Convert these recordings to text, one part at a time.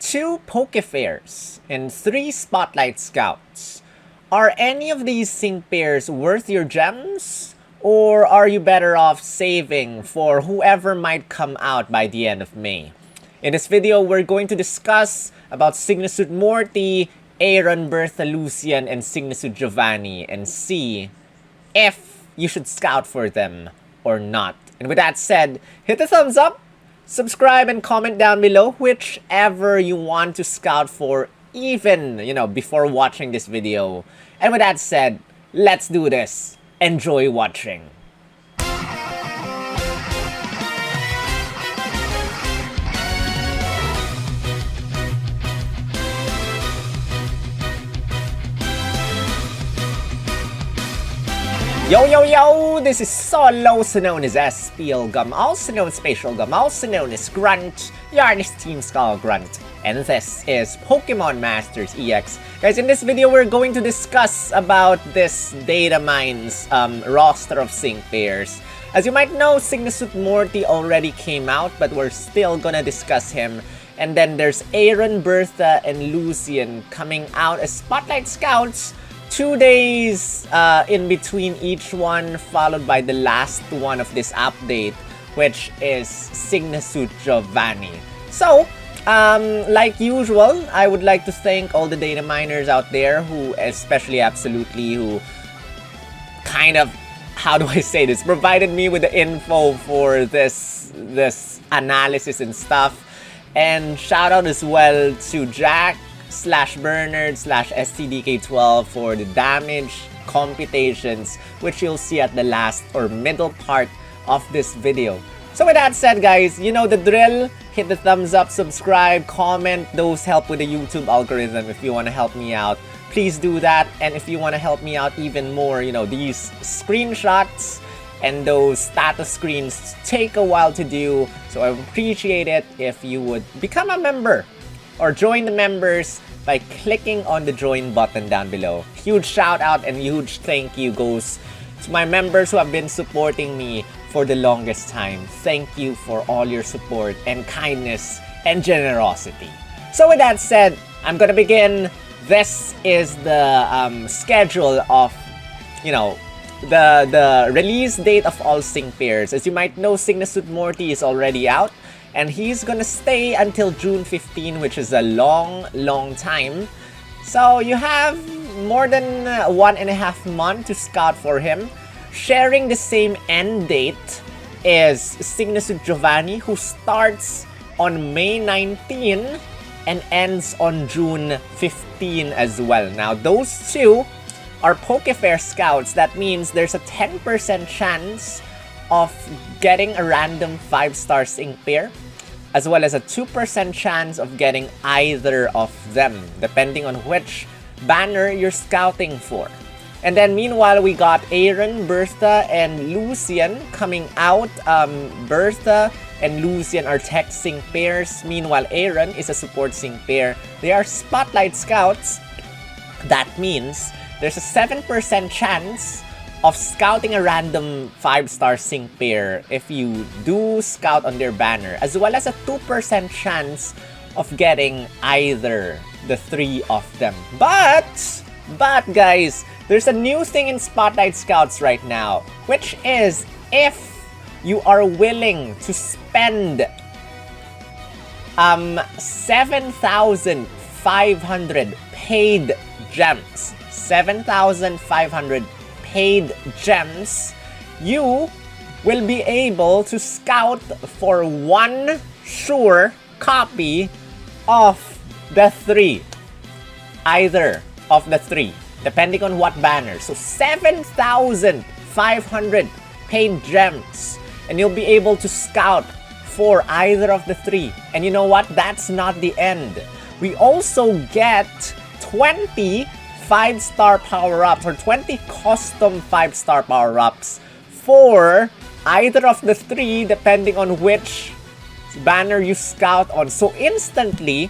2 Poke Fairs and 3 Spotlight Scouts. Are any of these sync pairs worth your gems? Or are you better off saving for whoever might come out by the end of May? In this video, we're going to discuss about SYGNA Morty, Aaron, Bertha, Lucian, and SYGNA Giovanni, and see if you should scout for them or not. And with that said, hit the thumbs up, subscribe, and comment down below whichever you want to scout for, even, before watching this video. And with that said, let's do this. Enjoy watching. Yo, this is Solo, also known as SPL Gum, also known as Spatial Gum, also known as Grunt, Yarnish Team Skull Grunt, and this is Pokemon Masters EX. Guys, in this video, we're going to discuss about this DATAMINE's roster of sync pairs. As you might know, SYGNA Morty already came out, but we're still gonna discuss him. And then there's Aaron, Bertha, and Lucian coming out as Spotlight Scouts, 2 days in between each one, followed by the last one of this update, which is SYGNA Giovanni. So, like usual, I would like to thank all the data miners out there who, especially Absolutely, who kind of, how do I say this, provided me with the info for this analysis and stuff. And shout out as well to Jack /Bernard/STDK12 for the damage computations, which you'll see at the last or middle part of this video. So with that said, guys, you know the drill. Hit the thumbs up, subscribe, comment. Those help with the YouTube algorithm. If you want to help me out, please do that. And if you want to help me out even more, these screenshots and those status screens take a while to do. So I would appreciate it if you would become a member or join the members by clicking on the join button down below. Huge shout out and huge thank you goes to my members who have been supporting me for the longest time. Thank you for all your support and kindness and generosity. So with that said, I'm gonna begin. This is the schedule of, the release date of all sync pairs. As you might know, SYGNA Morty is already out. And he's gonna stay until June 15, which is a long time. So you have more than 1.5 months to scout for him. Sharing the same end date is SYGNA Giovanni, who starts on May 19 and ends on June 15 as well. Now, those two are Poke Fair scouts. That means there's a 10% chance of getting a random 5-star sync pair, as well as a 2% chance of getting either of them, depending on which banner you're scouting for. And then meanwhile, we got Aaron, Bertha, and Lucian coming out. Bertha and Lucian are tech sync pairs. Meanwhile, Aaron is a support sync pair. They are Spotlight Scouts. That means there's a 7% chance of scouting a random 5-star sync pair if you do scout on their banner, as well as a 2% chance of getting either the 3 of them. But guys, there's a new thing in Spotlight Scouts right now, which is if you are willing to spend 7,500 paid gems, 7,500 paid gems, you will be able to scout for 1 sure copy of the 3. Either of the 3, depending on what banner. So 7,500 paid gems, and you'll be able to scout for either of the 3. And you know what? That's not the end. We also get 20 5-star power-ups or 20 custom 5-star power-ups for either of the 3, depending on which banner you scout on. So instantly,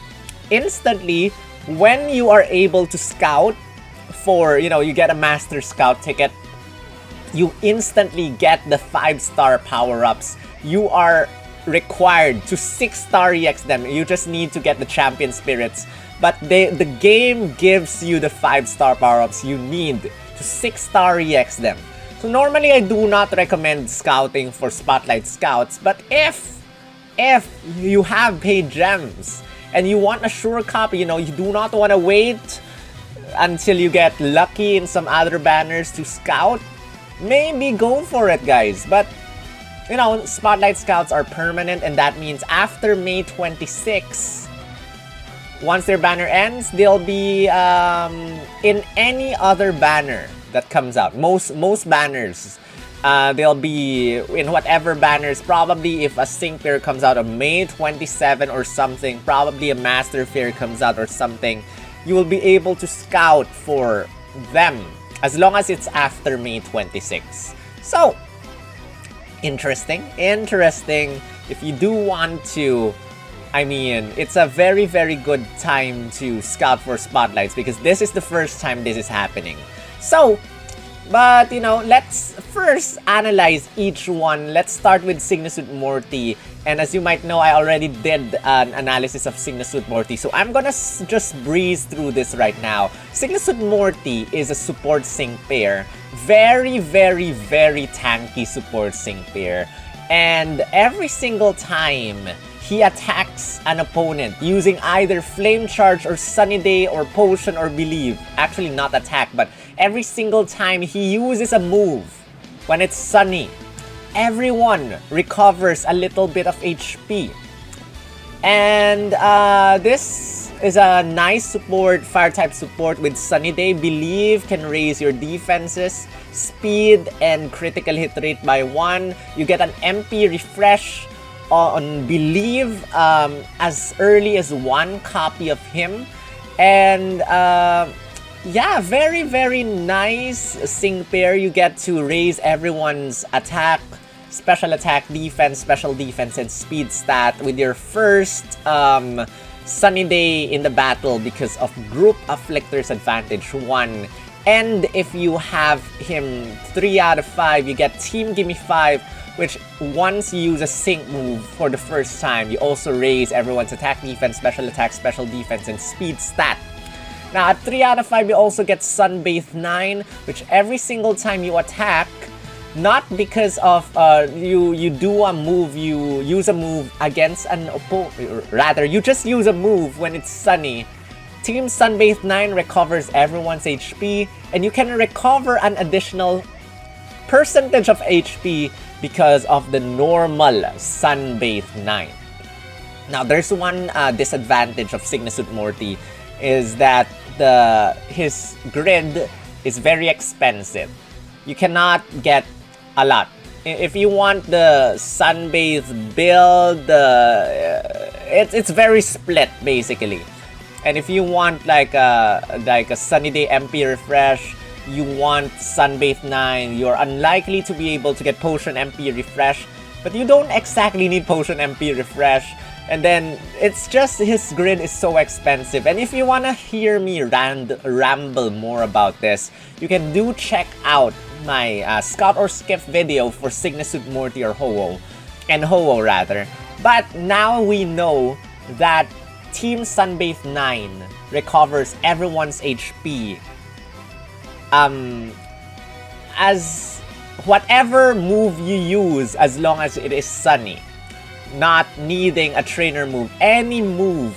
when you are able to scout for, you get a Master Scout ticket, you instantly get the 5-star power-ups. You are required to 6-star EX them. You just need to get the champion spirits. But the game gives you the 5-star power-ups you need to 6-star EX them. So normally I do not recommend scouting for Spotlight Scouts, but if you have paid gems and you want a sure copy, you know, you do not want to wait until you get lucky in some other banners to scout, maybe go for it, guys. But you know, Spotlight Scouts are permanent, and that means after May 26, once their banner ends, they'll be in any other banner that comes out. Most banners, they'll be in whatever banners. Probably if a Sync Fair comes out on May 27 or something, probably a Master Fair comes out or something, you will be able to scout for them as long as it's after May 26. So, interesting. If you do want to, I mean, it's a very, very good time to scout for Spotlights because this is the first time this is happening. So, but you know, let's first analyze each one. Let's start with Sinnoh Morty. And as you might know, I already did an analysis of Sinnoh Morty. So I'm gonna just breeze through this right now. Sinnoh Morty is a support sync pair. Very, very, very tanky support sync pair. And every single time he attacks an opponent using either Flame Charge or Sunny Day or Potion or Believe. Actually not attack, but every single time he uses a move when it's sunny, everyone recovers a little bit of HP. And this is a nice support, fire type support with Sunny Day. Believe can raise your defenses, speed, and critical hit rate by 1. You get an MP refresh on Believe as early as 1 copy of him. And yeah, very, very nice sync pair. You get to raise everyone's attack, special attack, defense, special defense, and speed stat with your first Sunny Day in the battle because of Group Afflictor's Advantage 1. And if you have him 3 out of 5, you get Team Gimme 5, which once you use a sync move for the first time, you also raise everyone's attack, defense, special attack, special defense, and speed stat. Now at 3 out of 5, you also get Sunbathe 9, which every single time you attack, not because of you do a move, you use a move against an opponent, rather you just use a move when it's sunny. Team Sunbathe 9 recovers everyone's HP, and you can recover an additional percentage of HP because of the normal Sunbathe 9. Now there's one disadvantage of Sinnoh Morty, is that his grid is very expensive. You cannot get a lot. If you want the Sunbathe build, it's very split basically. And if you want like a Sunny Day MP refresh, you want Sunbathe 9, you're unlikely to be able to get Potion MP refresh, but you don't exactly need Potion MP refresh. And then it's just his grid is so expensive. And if you want to hear me ramble more about this, you can check out my Scout or Skip video for Sinnoh Morty or Ho-Oh rather. But now we know that Team Sunbathe 9 recovers everyone's HP as whatever move you use, as long as it is sunny. Not needing a trainer move. Any move,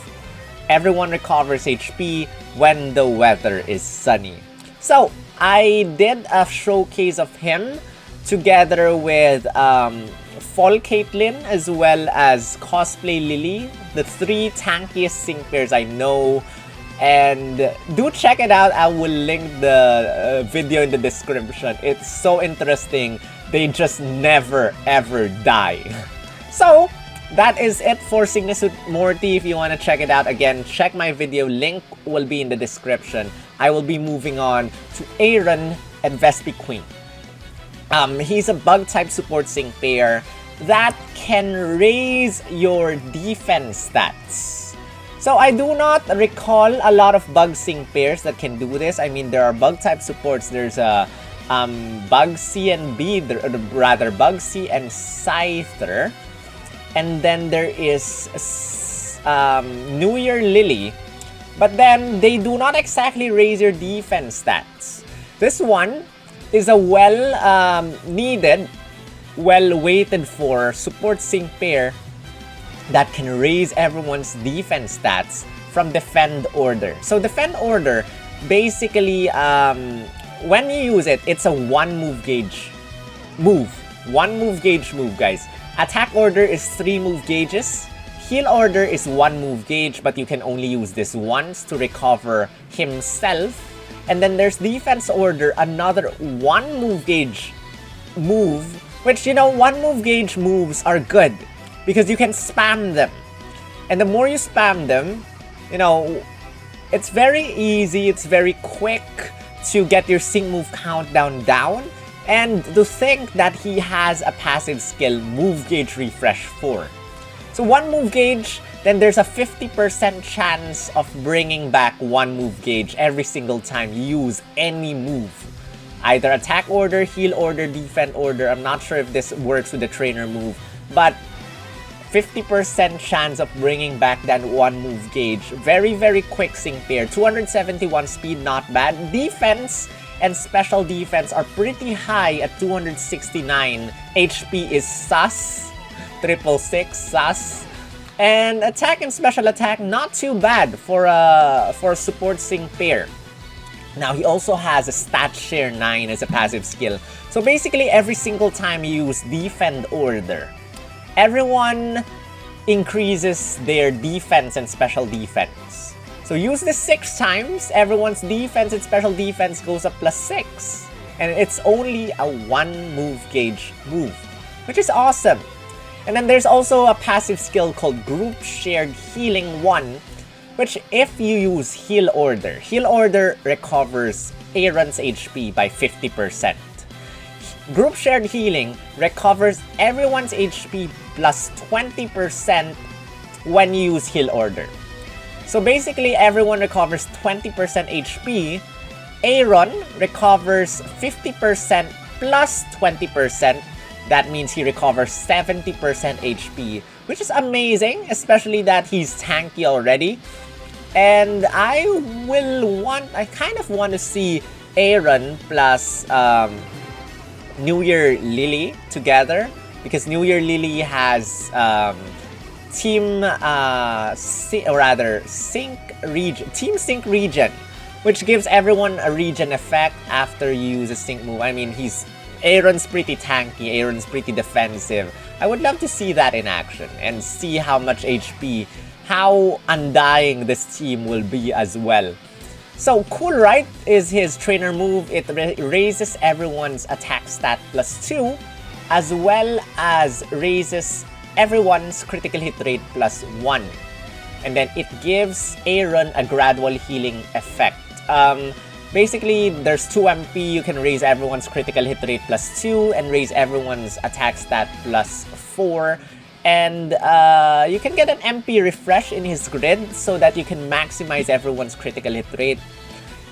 everyone recovers HP when the weather is sunny. So, I did a showcase of him together with Fall Caitlyn as well as Cosplay Lily, the 3 tankiest sync pairs I know. And do check it out. I will link the video in the description. It's so interesting. They just never ever die. So, that is it for Sinnoh Morty. If you want to check it out, again, check my video. Link will be in the description. I will be moving on to Aaron and Vespi Queen. He's a bug-type support sync pair that can raise your defense stats. So I do not recall a lot of bug sync pairs that can do this. I mean, there are bug-type supports. There's a Bug C and B, rather Bug C and Scyther. and then there is New Year Lily, but then they do not exactly raise your defense stats. This one is a needed, waited for support sync pair that can raise everyone's defense stats from Defend Order. So Defend Order, basically, when you use it, it's a one move gauge move, guys. Attack Order is 3 move gauges. Heal Order is 1 move gauge, but you can only use this once to recover himself. And then there's Defense Order, another 1 move gauge move, which, you know, 1 move gauge moves are good because you can spam them. And the more you spam them, you know, it's very easy, it's very quick to get your sync move countdown down. And to think that he has a passive skill, Move Gauge Refresh 4. So 1 move gauge, then there's a 50% chance of bringing back 1 move gauge every single time you use any move. Either Attack Order, Heal Order, Defend Order. I'm not sure if this works with the trainer move, but 50% chance of bringing back that 1 move gauge. Very, very quick sync pair. 271 speed, not bad. Defense and special defense are pretty high at 269. HP is sus. 666 sus. And attack and special attack, not too bad for a support sync pair. Now, he also has a stat share 9 as a passive skill. So basically, every single time you use Defend Order, everyone increases their defense and special defense. So use this 6 times, everyone's defense and special defense goes up +6. And it's only a 1 move gauge move, which is awesome. And then there's also a passive skill called Group Shared Healing 1, which if you use Heal Order recovers Aaron's HP by 50%. Group Shared Healing recovers everyone's HP plus 20% when you use Heal Order. So basically, everyone recovers 20% HP. Aaron recovers 50% plus 20%. That means he recovers 70% HP, which is amazing, especially that he's tanky already. And I kind of want to see Aaron plus New Year Lily together, because New Year Lily has Team Sync Regen, which gives everyone a regen effect after you use a sync move. I mean, Aaron's pretty tanky, Aaron's pretty defensive. I would love to see that in action and see how much HP, how undying this team will be as well. So Cool Right is his trainer move. It raises everyone's attack stat +2, as well as raises everyone's critical hit rate +1. And then it gives Aaron a gradual healing effect. Basically, there's 2 MP, you can raise everyone's critical hit rate +2 and raise everyone's attack stat +4. And you can get an MP refresh in his grid so that you can maximize everyone's critical hit rate.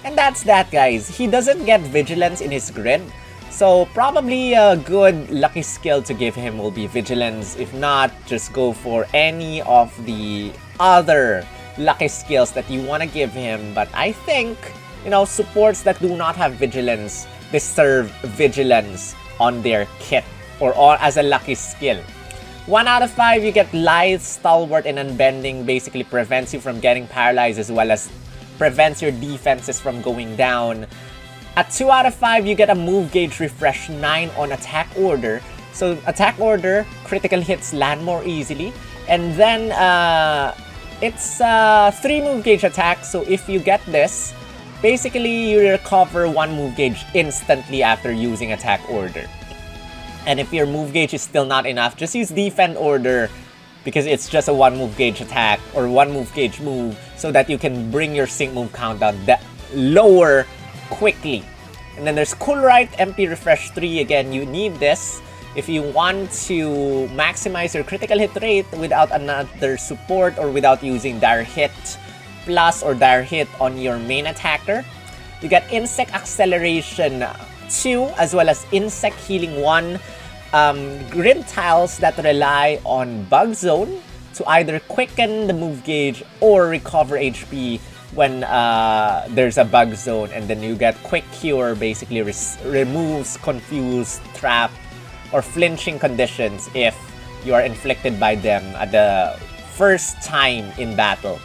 And that's that, guys. He doesn't get Vigilance in his grid, so probably a good lucky skill to give him will be Vigilance. If not, just go for any of the other lucky skills that you want to give him. But I think, you know, supports that do not have Vigilance deserve Vigilance on their kit or as a lucky skill. 1 out of 5, you get Lithe, Stalwart, and Unbending. Basically prevents you from getting paralyzed as well as prevents your defenses from going down. At 2 out of 5, you get a Move Gauge Refresh 9 on Attack Order. So Attack Order, critical hits land more easily. And then it's 3 Move Gauge attack. So if you get this, basically you recover 1 Move Gauge instantly after using Attack Order. And if your Move Gauge is still not enough, just use Defend Order, because it's just a 1 Move Gauge attack or 1 Move Gauge move, so that you can bring your sync move countdown lower quickly. And then there's Cool Right, MP Refresh 3. Again, you need this if you want to maximize your critical hit rate without another support or without using Dire Hit Plus or Dire Hit on your main attacker. You get Insect Acceleration 2 as well as Insect Healing 1. grid tiles that rely on Bug Zone to either quicken the move gauge or recover HP when there's a Bug Zone, and then you get Quick Cure, basically removes confused, trap, or flinching conditions if you are inflicted by them at the first time in battle.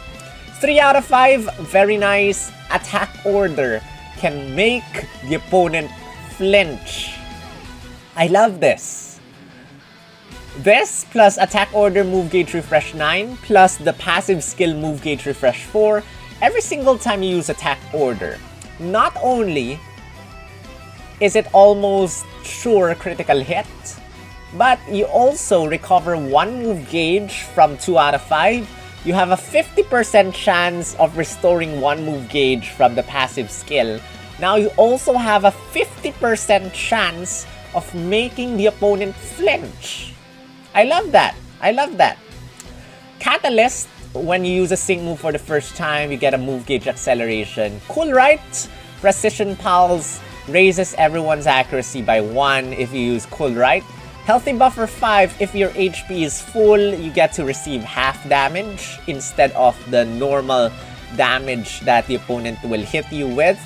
3 out of 5, very nice. Attack order can make the opponent flinch. I love this. This plus attack order move gauge refresh 9 plus the passive skill move gauge refresh 4 every single time you use attack order. Not only is it almost sure critical hit, but you also recover 1 move gauge from 2 out of 5. You have a 50% chance of restoring 1 move gauge from the passive skill. Now you also have a 50% chance of making the opponent flinch. I love that. I love that. Catalyst, when you use a sync move for the first time, you get a move gauge acceleration. Cool, right? Precision Pulse raises everyone's accuracy by 1 if you use Cool, right? Healthy Buffer 5, if your HP is full, you get to receive half damage instead of the normal damage that the opponent will hit you with.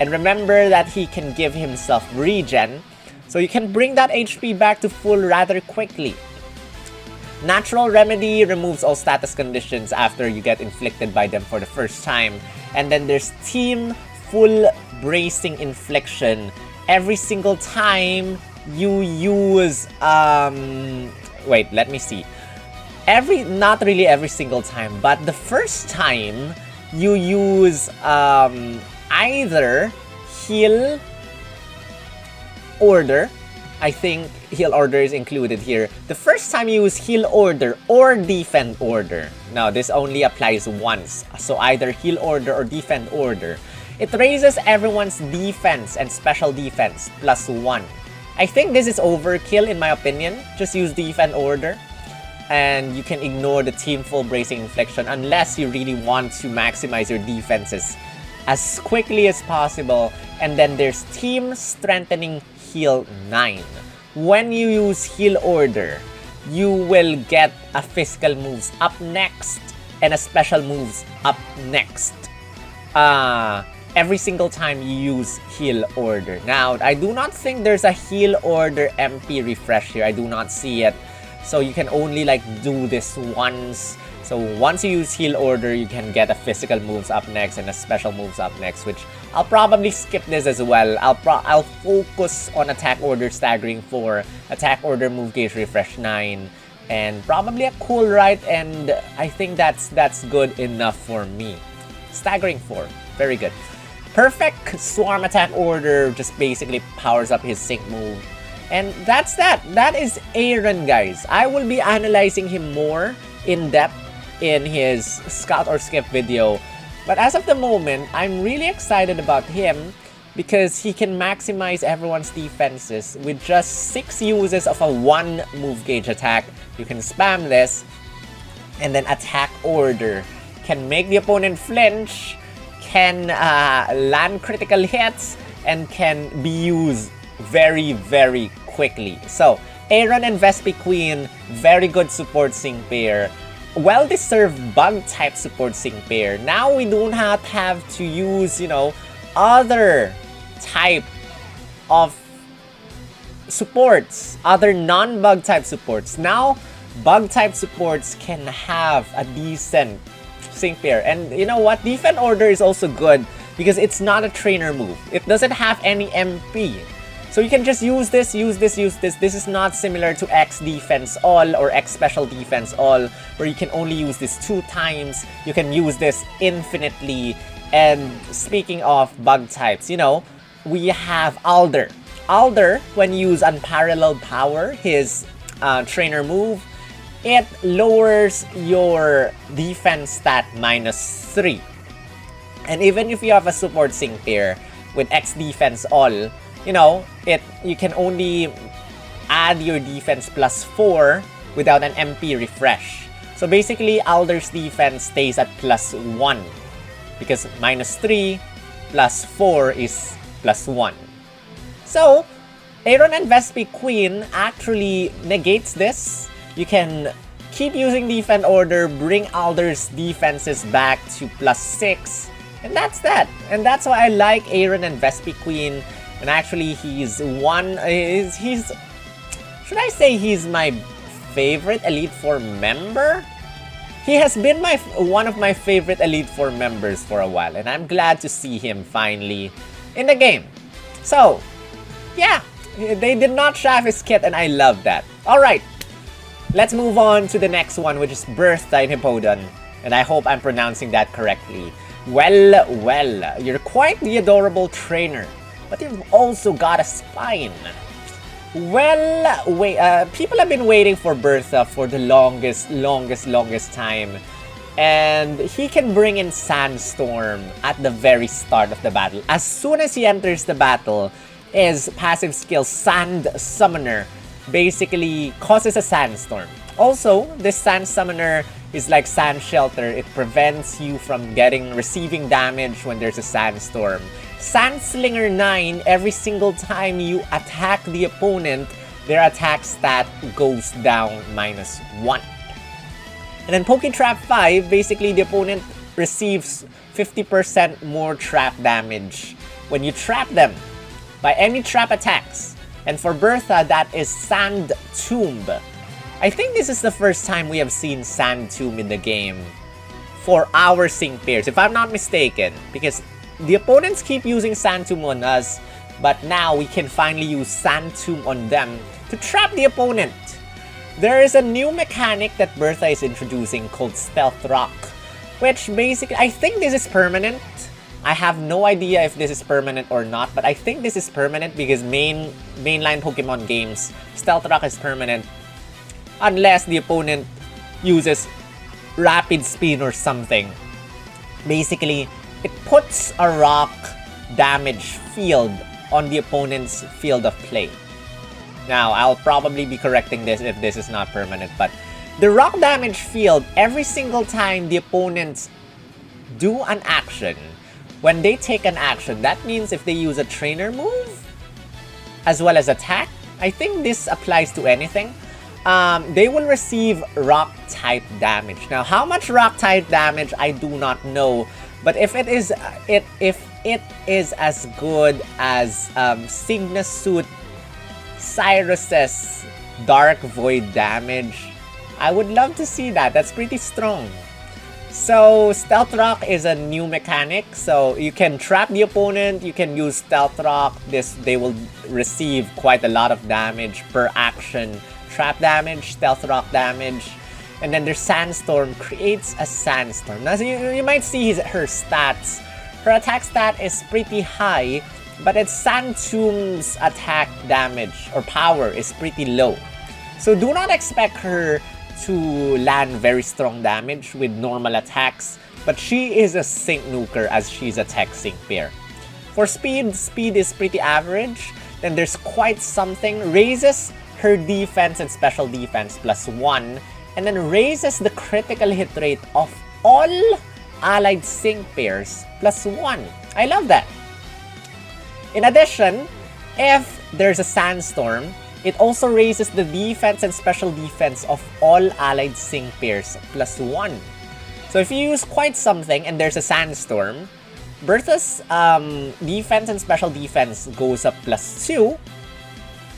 And remember that he can give himself regen, so you can bring that HP back to full rather quickly. Natural Remedy removes all status conditions after you get inflicted by them for the first time. And then there's Team Full Bracing Infliction. Every single time you use wait, let me see. Not really every single time, but the first time you use either heal order, I think heal order is included here. The first time you use heal order or defend order. Now this only applies once, so either heal order or defend order. It raises everyone's defense and special defense plus 1. I think this is overkill in my opinion. Just use defend order and you can ignore the team full bracing infliction unless you really want to maximize your defenses as quickly as possible. And then there's team strengthening heal 9. When you use heal order, you will get a physical moves up next and a special moves up next. Every single time you use heal order. Now, I do not think there's a heal order MP refresh here. I do not see it. So you can only like do this once. So once you use heal order, you can get a physical moves up next and a special moves up next, which I'll probably skip this as well. I'll focus on attack order staggering 4, attack order move gauge refresh 9, and probably a cool right, and I think that's good enough for me. Staggering 4, very good. Perfect Swarm attack order just basically powers up his sync move. And that's that. That is Aaron, guys. I will be analyzing him more in depth in his Scout or Skip video. But as of the moment, I'm really excited about him because he can maximize everyone's defenses with just 6 uses of a 1 move gauge attack. You can spam this, and then attack order can make the opponent flinch, can land critical hits, and can be used very, very quickly. So, Aaron and Vespi Queen, very good support sync pair. Well-deserved bug-type support sync pair. Now we do not have to use, you know, other type of supports, other non-bug type supports. Now, bug type supports can have a decent sync pair. And you know what? Defend order is also good because it's not a trainer move. It doesn't have any MP. So you can just use this, use this, use this. This is not similar to X defense all or X special defense all, where you can only use this 2 times. You can use this infinitely. And speaking of bug types, you know, we have Alder. Alder, when you use Unparalleled Power, his trainer move, it lowers your defense stat -3. And even if you have a support sync pair with X defense all, you know, you can only add your defense +4 without an MP refresh. So basically, Alder's defense stays at +1 because -3 +4 is +1. So Aaron and Vespi Queen actually negates this. You can keep using defense order, bring Alder's defenses back to +6, and that's that. And that's why I like Aaron and Vespi Queen. And actually, he's should I say he's my favorite Elite Four member? He has been one of my favorite Elite Four members for a while, and I'm glad to see him finally in the game. So, yeah, they did not shaft his kit, and I love that. Alright, let's move on to the next one, which is Bertha in Hippodon. And I hope I'm pronouncing that correctly. Well, you're quite the adorable trainer, but you've also got a spine. Well, people have been waiting for Bertha for the longest time. And he can bring in Sandstorm at the very start of the battle. As soon as he enters the battle, his passive skill, Sand Summoner, basically causes a sandstorm. Also, this Sand Summoner is like Sand Shelter. It prevents you from receiving damage when there's a sandstorm. Sandslinger 9, every single time you attack the opponent, their attack stat goes down -1. And then Poketrap 5, basically the opponent receives 50% more trap damage when you trap them by any trap attacks. And for Bertha, that is Sand Tomb. I think this is the first time we have seen Sand Tomb in the game for our sync pairs, if I'm not mistaken, because the opponents keep using Sand Tomb on us, but now we can finally use Sand Tomb on them to trap the opponent. There is a new mechanic that Bertha is introducing called Stealth Rock, which basically, I think this is permanent. I have no idea if this is permanent or not, but I think this is permanent because mainline Pokemon games, Stealth Rock is permanent unless the opponent uses Rapid Spin or something. Basically, it puts a rock damage field on the opponent's field of play. Now, I'll probably be correcting this if this is not permanent, but the rock damage field, every single time the opponents do an action, when they take an action, that means if they use a trainer move, as well as attack, I think this applies to anything, they will receive rock type damage. Now, how much rock type damage, I do not know, but if it is as good as SYGNA Suit Cyrus's Dark Void damage, I would love to see that. That's pretty strong. So Stealth Rock is a new mechanic, so you can trap the opponent, you can use Stealth Rock. They will receive quite a lot of damage per action. Trap damage, Stealth Rock damage, and then their Sandstorm creates a Sandstorm. Now you might see her stats. Her attack stat is pretty high, but its Sand Tomb's attack damage or power is pretty low. So do not expect her to land very strong damage with normal attacks, but she is a sync nuker as she's a tech sync pair. For speed is pretty average. Then there's quite something. Raises her defense and special defense +1, and then raises the critical hit rate of all allied sync pairs +1. I love that. In addition, if there's a sandstorm, it also raises the defense and special defense of all allied sync pairs +1. So if you use quite something and there's a sandstorm, Bertha's defense and special defense goes up +2,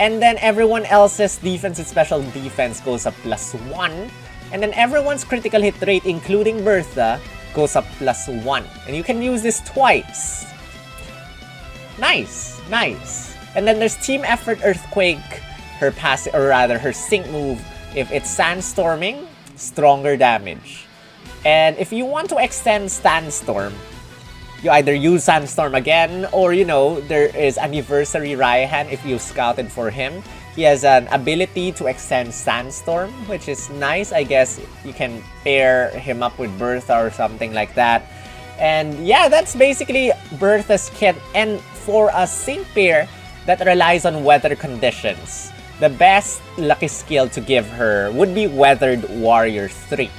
and then everyone else's defense and special defense goes up +1, and then everyone's critical hit rate, including Bertha, goes up +1. And you can use this twice. Nice, nice. And then there's Team Effort Earthquake, her passive, or rather her sync move. If it's sandstorming, stronger damage. And if you want to extend Sandstorm, you either use Sandstorm again, or there is Anniversary Raihan if you scouted for him. He has an ability to extend Sandstorm, which is nice. I guess you can pair him up with Bertha or something like that. And yeah, that's basically Bertha's kit. And for a sync pair that relies on weather conditions, the best lucky skill to give her would be Weathered Warrior 3.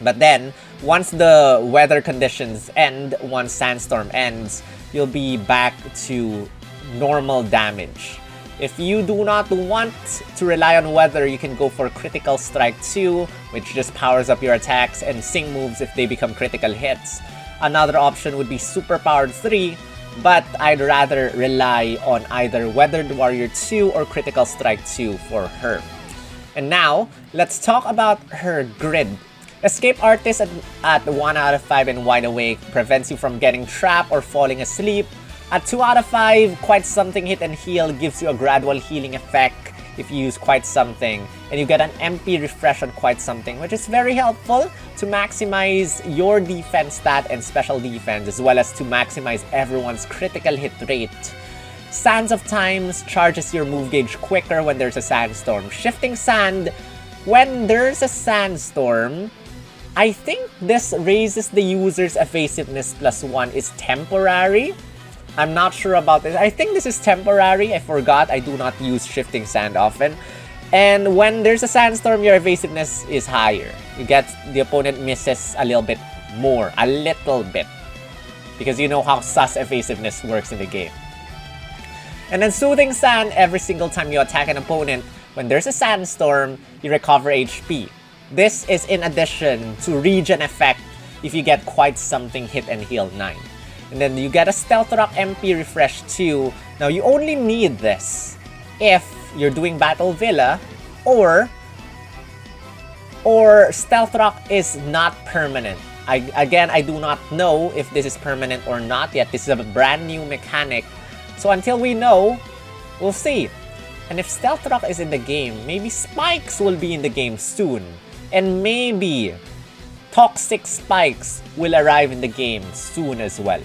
But then, once the weather conditions end, once Sandstorm ends, you'll be back to normal damage. If you do not want to rely on weather, you can go for Critical Strike 2, which just powers up your attacks, and Sync moves if they become critical hits. Another option would be Super Powered 3, but I'd rather rely on either Weathered Warrior 2 or Critical Strike 2 for her. And now, let's talk about her grid. Escape Artist at 1 out of 5 and Wide Awake prevents you from getting trapped or falling asleep. At 2 out of 5, Quite Something Hit and Heal gives you a gradual healing effect if you use Quite Something. And you get an MP refresh on Quite Something, which is very helpful to maximize your defense stat and special defense, as well as to maximize everyone's critical hit rate. Sands of Times charges your move gauge quicker when there's a sandstorm. Shifting Sand, when there's a sandstorm, I think this raises the user's evasiveness +1 is temporary. I'm not sure about this. I think this is temporary. I forgot. I do not use Shifting Sand often. And when there's a sandstorm, your evasiveness is higher. You get the opponent misses a little bit more. A little bit. Because you know how sus evasiveness works in the game. And then Soothing Sand, every single time you attack an opponent, when there's a sandstorm, you recover HP. This is in addition to regen effect if you get Quite Something Hit and Heal 9. And then you get a Stealth Rock MP Refresh 2. Now you only need this if you're doing Battle Villa or Stealth Rock is not permanent. I do not know if this is permanent or not yet. This is a brand new mechanic. So until we know, we'll see. And if Stealth Rock is in the game, maybe Spikes will be in the game soon. And maybe Toxic Spikes will arrive in the game soon as well.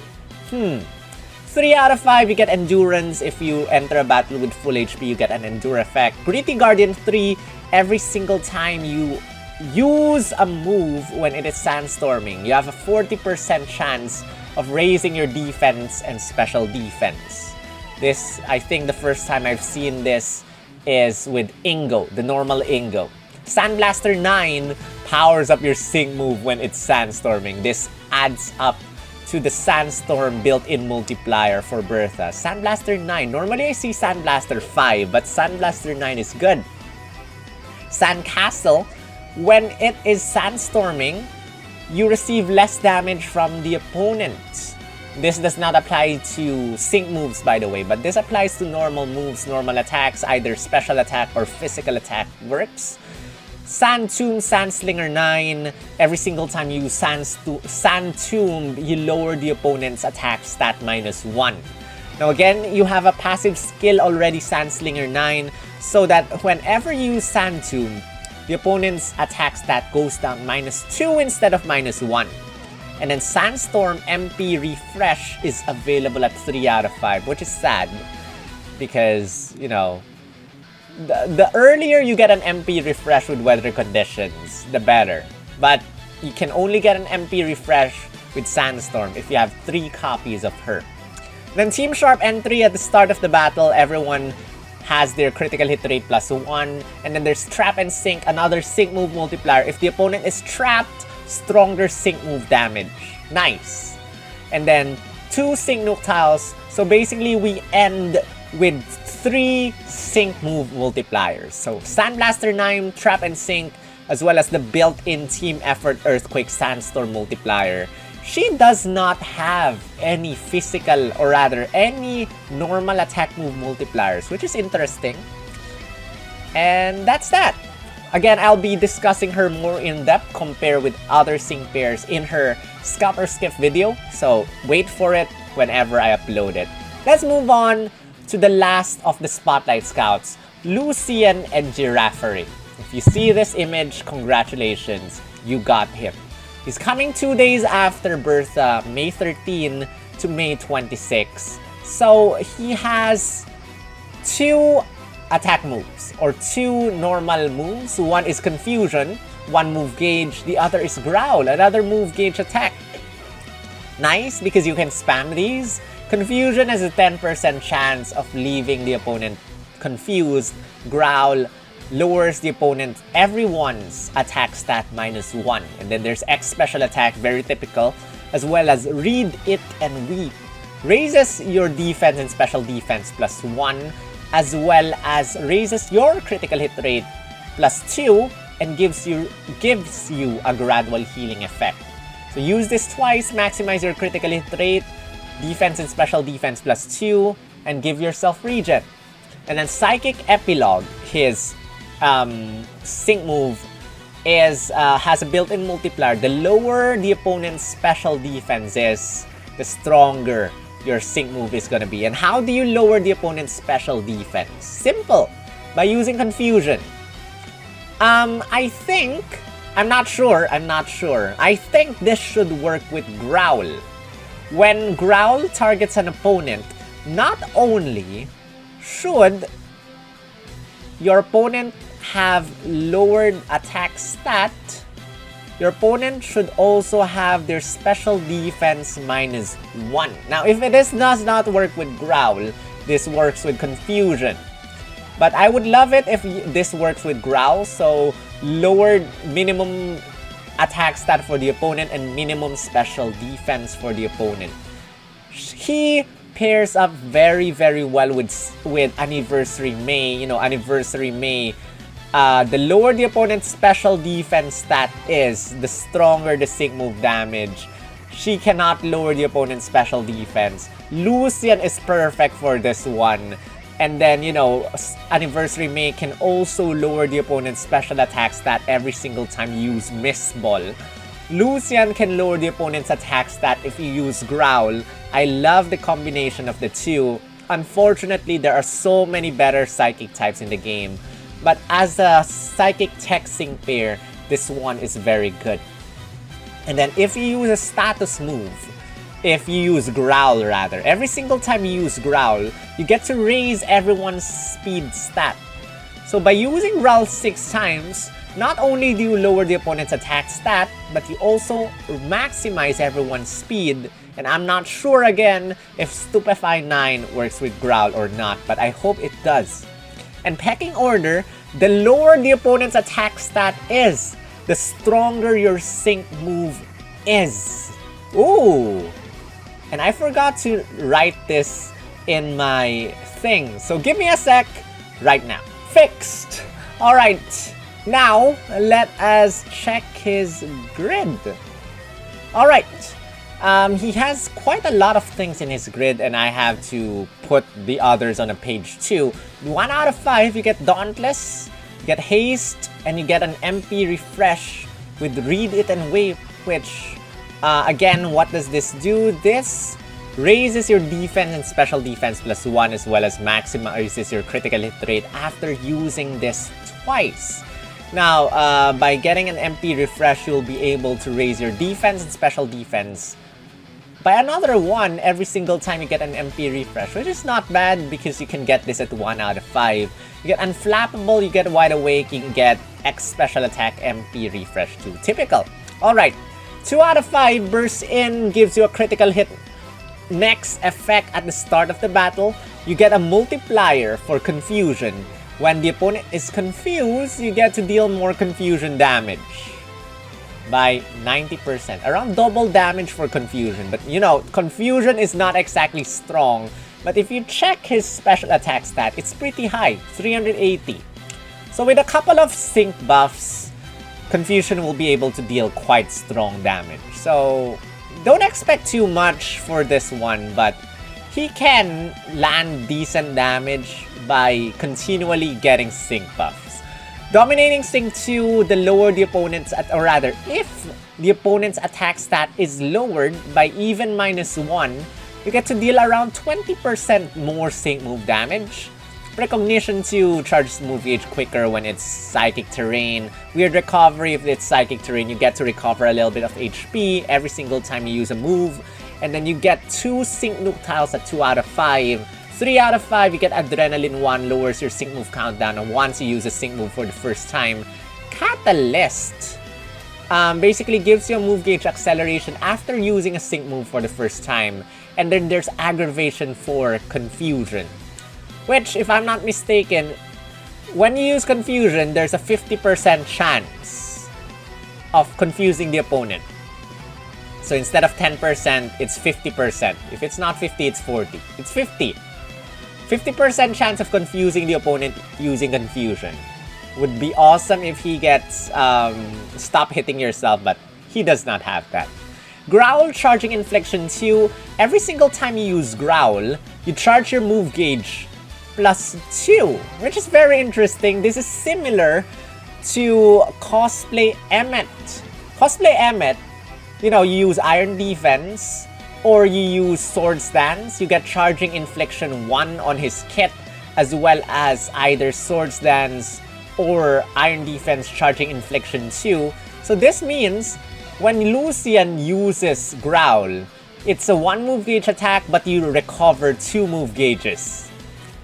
3 out of 5, you get Endurance. If you enter a battle with full HP, you get an Endure effect. Gritty Guardian 3, every single time you use a move when it is sandstorming, you have a 40% chance of raising your defense and special defense. This, I think the first time I've seen this is with Ingo, the normal Ingo. Sandblaster 9 powers up your Sync move when it's sandstorming. This adds up to the Sandstorm built-in multiplier for Bertha. Sandblaster 9. Normally I see Sandblaster 5, but Sandblaster 9 is good. Sandcastle, when it is sandstorming, you receive less damage from the opponent. This does not apply to Sync moves, by the way, but this applies to normal moves, normal attacks, either special attack or physical attack works. Sand Tomb, Sandslinger 9, every single time you Sand Tomb, you lower the opponent's attack stat -1. Now again, you have a passive skill already, Sandslinger 9, so that whenever you use Sand Tomb, the opponent's attack stat goes down -2 instead of -1. And then Sandstorm MP Refresh is available at 3 out of 5, which is sad. Because, you know, the earlier you get an MP Refresh with weather conditions, the better. But you can only get an MP Refresh with Sandstorm if you have 3 copies of her. Then Team Sharp entry at the start of the battle, everyone has their critical hit rate +1. And then there's Trap and Sync, another Sync move multiplier. If the opponent is trapped, stronger Sync move damage. Nice. And then 2 Sync Nuke Tiles. So basically we end with 3 Sync move multipliers. So Sandblaster 9, Trap and Sync, as well as the built-in Team Effort Earthquake Sandstorm multiplier. She does not have any physical, or rather any normal attack move multipliers, which is interesting. And that's that. Again, I'll be discussing her more in depth compared with other Sync pairs in her Scout or Skip video, so wait for it whenever I upload it. Let's move on to the last of the Spotlight Scouts, Lucian and Giraffery. If you see this image, congratulations, you got him. He's coming 2 days after Bertha, May 13 to May 26. So he has 2 attack moves, or 2 normal moves. One is Confusion, 1 move gauge, the other is Growl, another move gauge attack. Nice, because you can spam these. Confusion has a 10% chance of leaving the opponent confused. Growl lowers the opponent, everyone's attack stat -1. And then there's X special attack, very typical, as well as Read It and Weep. Raises your defense and special defense +1. as well as raises your critical hit rate +2 and gives you a gradual healing effect. So use this twice, maximize your critical hit rate, defense and special defense +2, and give yourself regen. And then Psychic Epilogue, his sync move, has a built-in multiplier. The lower the opponent's special defense is, the stronger your sync move is gonna be. And how do you lower the opponent's special defense? Simple, by using confusion. I'm not sure. I think this should work with Growl. When Growl targets an opponent, not only should your opponent have lowered attack stat, your opponent should also have their special defense -1. Now, if this does not work with Growl, this works with Confusion. But I would love it if this works with Growl, so lowered minimum attack stat for the opponent and minimum special defense for the opponent. He pairs up very, very well with Anniversary May. You know, Anniversary May, the lower the opponent's special defense stat is, the stronger the sync move damage. She cannot lower the opponent's special defense. Lucian is perfect for this one. And then, you know, Anniversary May can also lower the opponent's special attack stat every single time you use Miss Ball. Lucian can lower the opponent's attack stat if you use Growl. I love the combination of the two. Unfortunately, there are so many better Psychic types in the game. But as a Psychic Tech Sync pair, this one is very good. And then if you use a status move, if you use Growl rather, every single time you use Growl, you get to raise everyone's speed stat. So by using Growl 6 times, not only do you lower the opponent's attack stat, but you also maximize everyone's speed. And I'm not sure again if Stupefy 9 works with Growl or not, but I hope it does. And pecking order, the lower the opponent's attack stat is, the stronger your sync move is. Ooh! And I forgot to write this in my thing, so give me a sec right now. Fixed! Alright, now let us check his grid. Alright, he has quite a lot of things in his grid, and I have to put the others on a page too. 1 out of 5, you get Dauntless, you get Haste, and you get an MP Refresh with Read It and Wait, which, again, what does this do? This raises your defense and special defense +1, as well as maximizes your critical hit rate after using this twice. Now, by getting an MP Refresh, you'll be able to raise your defense and special defense by another 1 every single time you get an MP Refresh, which is not bad because you can get this at 1 out of 5. You get Unflappable, you get Wide Awake, you can get X Special Attack MP Refresh too. Typical. Alright, 2 out of 5 bursts in, gives you a critical hit next effect at the start of the battle. You get a multiplier for Confusion. When the opponent is confused, you get to deal more confusion damage by 90%. Around double damage for Confusion. But you know, Confusion is not exactly strong. But if you check his special attack stat, it's pretty high, 380. So with a couple of sync buffs, Confusion will be able to deal quite strong damage. So don't expect too much for this one, but he can land decent damage by continually getting sync buffs. Dominating Sync 2, the lower the opponent's, or rather, if the opponent's attack stat is lowered by even -1, you get to deal around 20% more sync move damage. Recognition 2 charges move gauge quicker when it's Psychic Terrain. Weird Recovery, if it's Psychic Terrain, you get to recover a little bit of HP every single time you use a move. And then you get 2 Sync Nuke Tiles at 2 out of 5. 3 out of 5, you get Adrenaline 1, lowers your sync move countdown once you use a sync move for the first time. Catalyst basically gives you a move gauge acceleration after using a sync move for the first time. And then there's Aggravation for Confusion, which, if I'm not mistaken, when you use Confusion, there's a 50% chance of confusing the opponent. So instead of 10%, it's 50%. If it's not 50, it's 40. It's 50. 50% chance of confusing the opponent using confusion. Would be awesome if he gets stop hitting yourself, but he does not have that. Growl charging infliction 2. Every single time you use Growl, you charge your move gauge +2, which is very interesting. This is similar to Cosplay Emmet. Cosplay Emmet, you know, you use Iron Defense or you use Sword Stance, you get charging infliction 1 on his kit, as well as either Sword Stance or Iron Defense charging infliction 2. So this means when Lucian uses Growl, it's a 1 move gauge attack, but you recover 2 move gauges.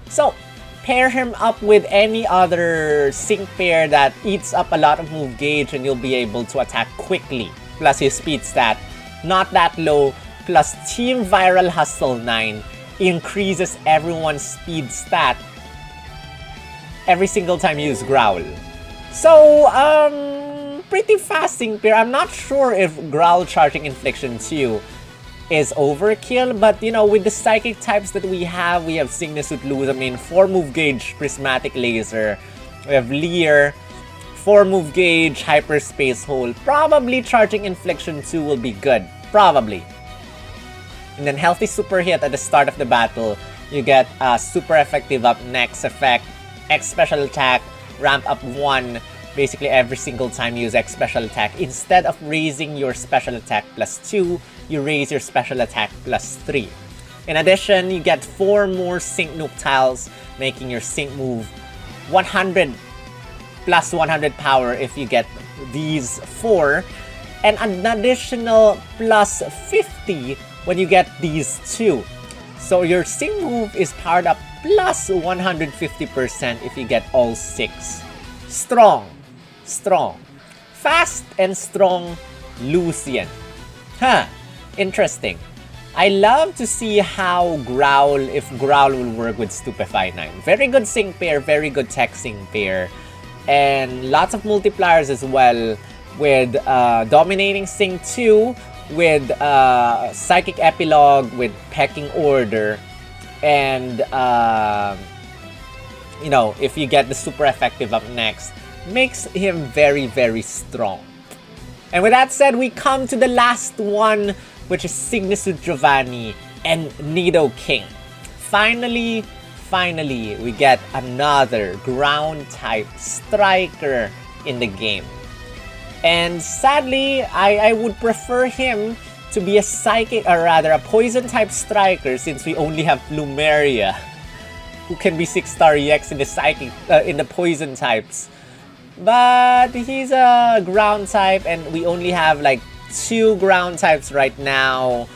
So pair him up with any other sync pair that eats up a lot of move gauge and you'll be able to attack quickly. Plus his speed stat, not that low, plus Team Viral Hustle 9 increases everyone's speed stat every single time you use Growl. So, pretty fast sync pair. I'm not sure if Growl charging infliction 2 is overkill, but you know, with the psychic types that we have SYGNA Suit Lusamine, 4 move gauge Prismatic Laser, we have Leer, 4 move gauge Hyperspace Hole. Probably charging infliction 2 will be good. Probably. And then healthy super hit at the start of the battle. You get super effective up next effect, X special attack, ramp up 1 basically every single time you use X special attack. Instead of raising your special attack +2, you raise your special attack +3. In addition, you get 4 more sync nuke tiles, making your sync move 100 plus 100 power if you get these 4, and an additional +50 when you get these 2. So your sync move is powered up plus 150% if you get all 6. Strong. Strong. Fast and strong Lucian. Huh. Interesting. I love to see how Growl, if Growl will work with Stupefy 9. Very good sync pair, very good tech sync pair. And lots of multipliers as well with Dominating Sync 2, with Psychic Epilogue, with Pecking Order, and you know, if you get the super effective up next, makes him very, very strong. And with that said, we come to the last one, which is SYGNA Suit Giovanni and Nidoking. Finally, we get another ground type striker in the game. And sadly, I would prefer him to be a psychic, or rather a poison type striker, since we only have Plumeria, who can be 6-star EX in the psychic, in the poison types. But he's a ground type, and we only have like 2 ground types right now.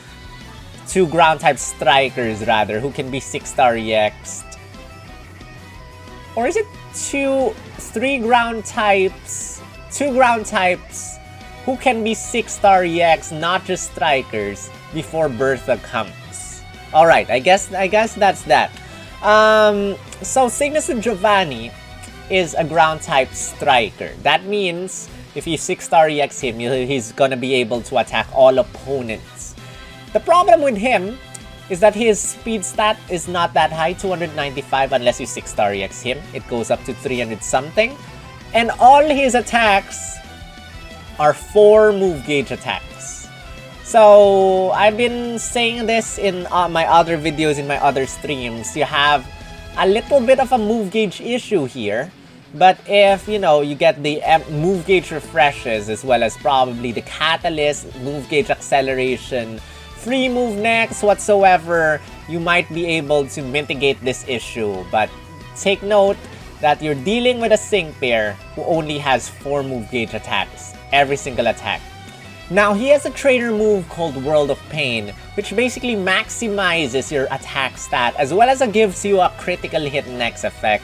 2 ground type strikers rather, who can be 6-star EX. Or is it 3 ground types? 2 ground types who can be 6-star EX, not just strikers, before Bertha comes. Alright, I guess that's that. So SYGNA Suit Giovanni is a ground type striker. That means if you 6-star EX him, he's gonna be able to attack all opponents. The problem with him is that his speed stat is not that high, 295 unless you 6-star EX him. It goes up to 300 something. And all his attacks are 4 move gauge attacks. So I've been saying this in my other videos, in my other streams. You have a little bit of a move gauge issue here. But if, you know, you get the move gauge refreshes, as well as probably the catalyst, move gauge acceleration, free move next, whatsoever, you might be able to mitigate this issue. But take note that you're dealing with a sync pair who only has 4 move gauge attacks, every single attack. Now, he has a trainer move called World of Pain, which basically maximizes your attack stat, as well as gives you a critical hit next effect,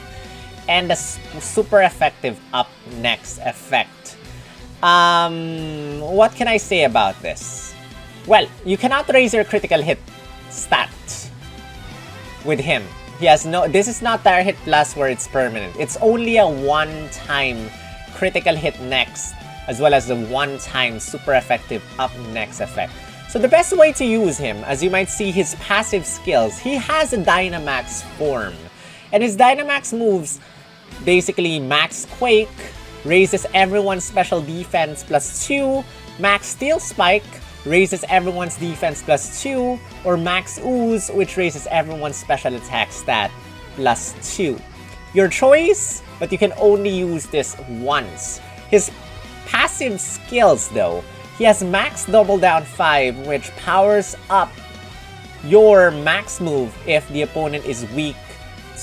and a super effective up next effect. What can I say about this? Well, you cannot raise your critical hit stat with him. He has no, this is not Dire Hit Plus where it's permanent. It's only a one-time critical hit next, as well as the one-time super effective up next effect. So the best way to use him, as you might see his passive skills, he has a Dynamax form. And his Dynamax moves basically Max Quake, raises everyone's special defense +2, Max Steel Spike, raises everyone's defense +2, or Max Ooze, which raises everyone's special attack stat +2. Your choice, but you can only use this once. His passive skills though, he has Max Double Down 5, which powers up your max move if the opponent is weak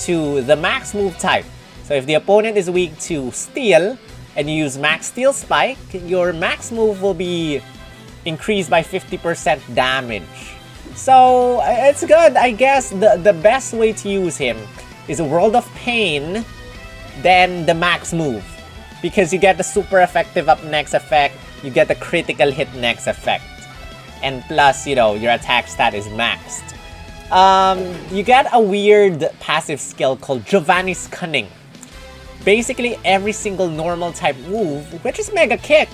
to the max move type. So if the opponent is weak to Steel, and you use Max Steel Spike, your max move will be increased by 50% damage. So it's good. I guess the best way to use him is a World of Pain, then the max move. Because you get the super effective up next effect, you get the critical hit next effect. And plus, you know, your attack stat is maxed. You get a weird passive skill called Giovanni's Cunning. Basically, every single normal type move, which is Mega Kick,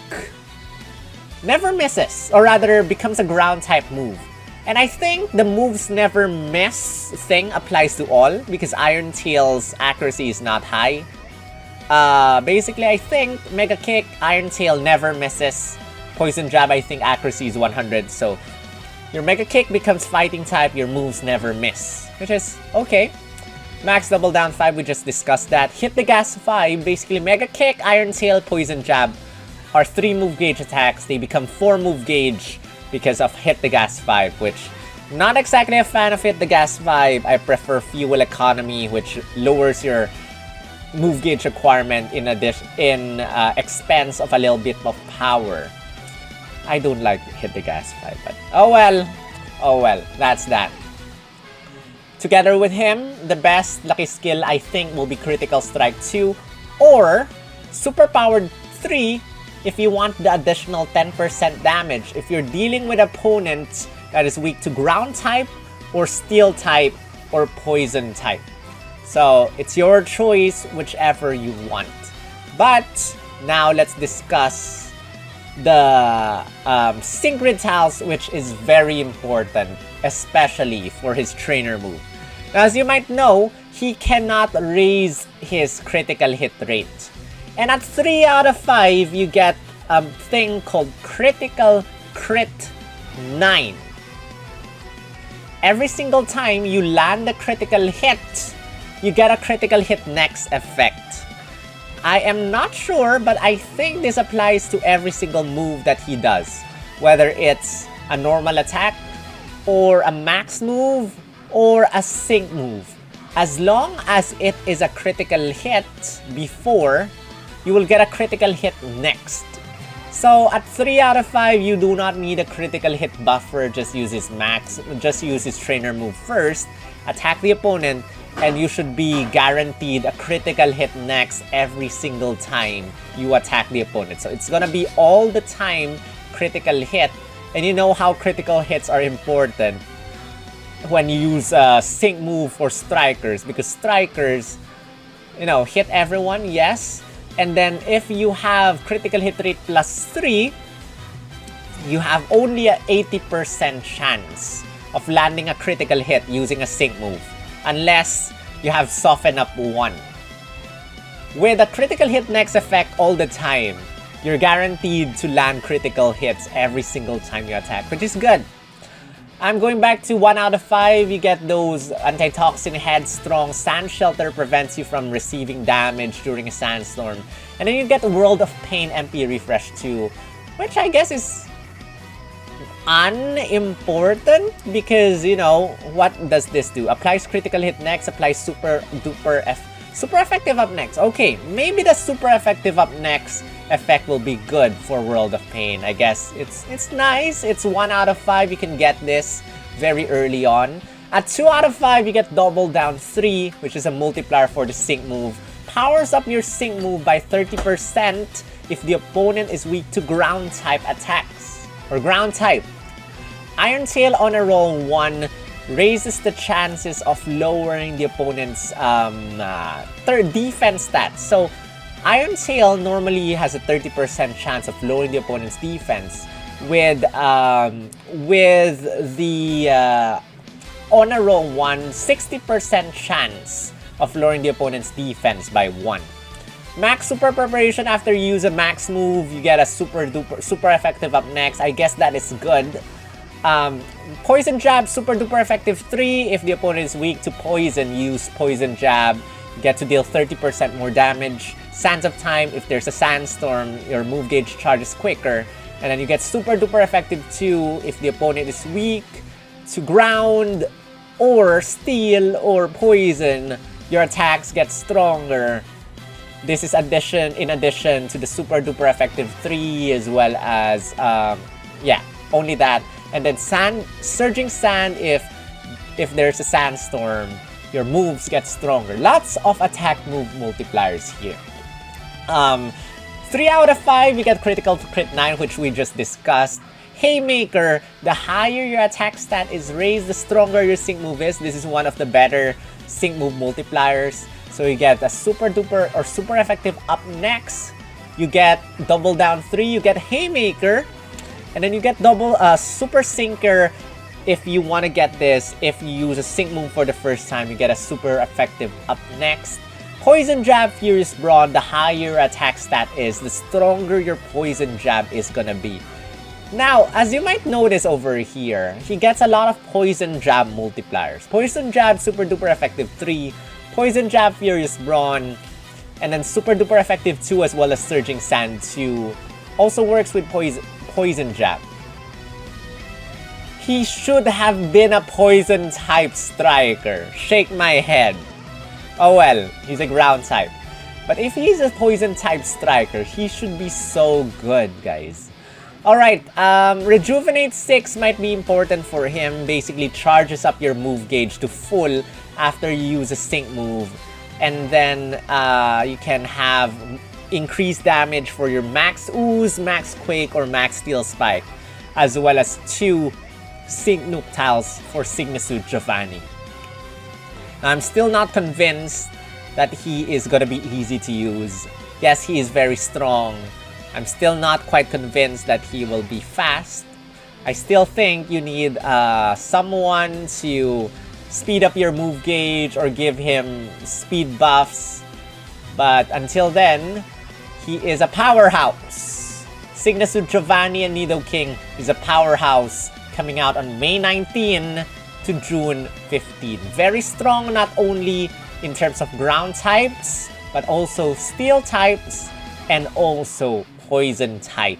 never misses, or rather becomes a ground type move. And I think the moves never miss thing applies to all, because Iron Tail's accuracy is not high. Basically, I think Mega Kick, Iron Tail never misses. Poison Jab, I think accuracy is 100, so your Mega Kick becomes fighting type, your moves never miss, which is okay. Max Double Down 5, we just discussed that. Hit the Gas 5, basically Mega Kick, Iron Tail, Poison Jab are 3 move gauge attacks. They become 4 move gauge because of Hit the Gas 5, which not exactly a fan of Hit the Gas 5. I prefer Fuel Economy, which lowers your move gauge requirement in expense of a little bit of power. I don't like Hit the Gas 5, but oh well, that's that. Together with him, the best lucky skill I think will be Critical Strike 2 or Super Powered 3 if you want the additional 10% damage if you're dealing with opponents that is weak to ground type or steel type or poison type. So it's your choice, whichever you want. But now let's discuss the Synchro Tiles, which is very important, especially for his trainer move. Now, as you might know, he cannot raise his critical hit rate. And at 3 out of 5, you get a thing called Critical Crit 9. Every single time you land a critical hit, you get a critical hit next effect. I am not sure, but I think this applies to every single move that he does. Whether it's a normal attack, or a max move, or a sync move. As long as it is a critical hit before, you will get a critical hit next. So at 3 out of 5, you do not need a critical hit buffer, just use his trainer move first, attack the opponent, and you should be guaranteed a critical hit next every single time you attack the opponent. So it's gonna be all the time critical hit, and you know how critical hits are important when you use a sync move for strikers, because strikers, you know, hit everyone, yes, and then if you have critical hit rate +3, you have only a 80% chance of landing a critical hit using a sync move, unless you have soften up 1. With a critical hit next effect all the time, you're guaranteed to land critical hits every single time you attack, which is good. I'm going back to 1 out of 5. You get those Antitoxin Headstrong. Sand Shelter prevents you from receiving damage during a sandstorm. And then you get World of Pain MP Refresh 2, which I guess is unimportant because, you know, what does this do? Applies critical hit next, applies super effective up next. Okay, maybe the super effective up next effect will be good for World of Pain. I guess it's nice. It's 1 out of 5. You can get this very early on. At 2 out of 5, you get Double Down 3, which is a multiplier for the sync move. Powers up your sync move by 30% if the opponent is weak to ground type attacks or ground type. Iron Tail on a roll 1 raises the chances of lowering the opponent's third defense stats. So Iron Tail normally has a 30% chance of lowering the opponent's defense. with the Honor Roll 1, 60% chance of lowering the opponent's defense by 1. Max Super Preparation, after you use a max move, you get a super effective up next. I guess that is good. Poison Jab, super duper effective 3. If the opponent is weak to poison, use Poison Jab. You get to deal 30% more damage. Sands of Time, if there's a sandstorm, your move gauge charges quicker. And then you get super duper effective 2 if the opponent is weak to ground or steel or poison. Your attacks get stronger. This is in addition to the super duper effective 3, as well as yeah, only that. And then Surging Sand, if there's a sandstorm, your moves get stronger. Lots of attack move multipliers here. 3 out of 5, you get critical to crit 9, which we just discussed. Haymaker, the higher your attack stat is raised, the stronger your sync move is. This is one of the better sync move multipliers. So you get a super duper or super effective up next. You get double down 3, you get Haymaker. And then you get double super sinker if you want to get this. If you use a sync move for the first time, you get a super effective up next. Poison Jab, Furious Brawn, the higher attack stat is, the stronger your Poison Jab is gonna be. Now, as you might notice over here, he gets a lot of Poison Jab multipliers. Poison Jab, super duper effective 3. Poison Jab, Furious Brawn. And then super duper effective 2, as well as Surging Sand 2. Also works with Poison Jab. He should have been a Poison type striker. Shake my head. Oh well, he's a ground type. But if he's a Poison type striker, he should be so good, guys. Alright, Rejuvenate 6 might be important for him. Basically charges up your move gauge to full after you use a sync move. And then you can have increased damage for your Max Ooze, Max Quake, or Max Steel Spike, as well as 2 Sync Nuke Tiles for SYGNA Giovanni. I'm still not convinced that he is gonna be easy to use. Yes, he is very strong. I'm still not quite convinced that he will be fast. I still think you need someone to speed up your move gauge or give him speed buffs. But until then, he is a powerhouse. SYGNA Giovanni and Nidoking is a powerhouse, coming out on May 19 to June 15. Very strong, not only in terms of ground types, but also steel types and also poison type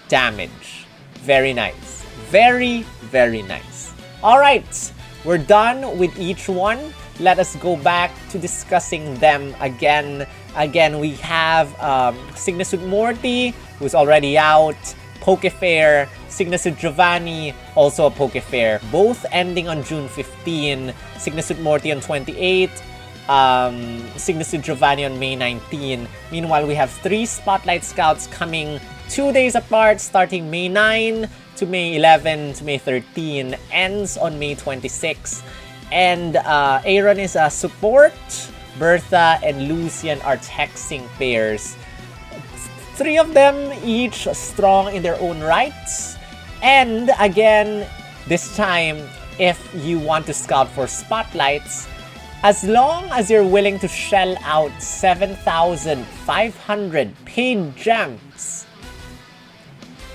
damage. Very nice. Very, very nice. Alright, we're done with each one. Let us go back to discussing them again. Again, we have SYGNA Morty, who's already out. Pokefair, SYGNA Giovanni, also a Pokefair. Both ending on June 15. SYGNA Morty on 28. SYGNA Giovanni on May 19. Meanwhile, we have 3 Spotlight Scouts coming 2 days apart, starting May 9 to May 11 to May 13. Ends on May 26. And Aaron is a support. Bertha and Lucian are tech sync pairs. 3 of them each strong in their own rights. And again, this time, if you want to scout for spotlights, as long as you're willing to shell out 7,500 paid gems,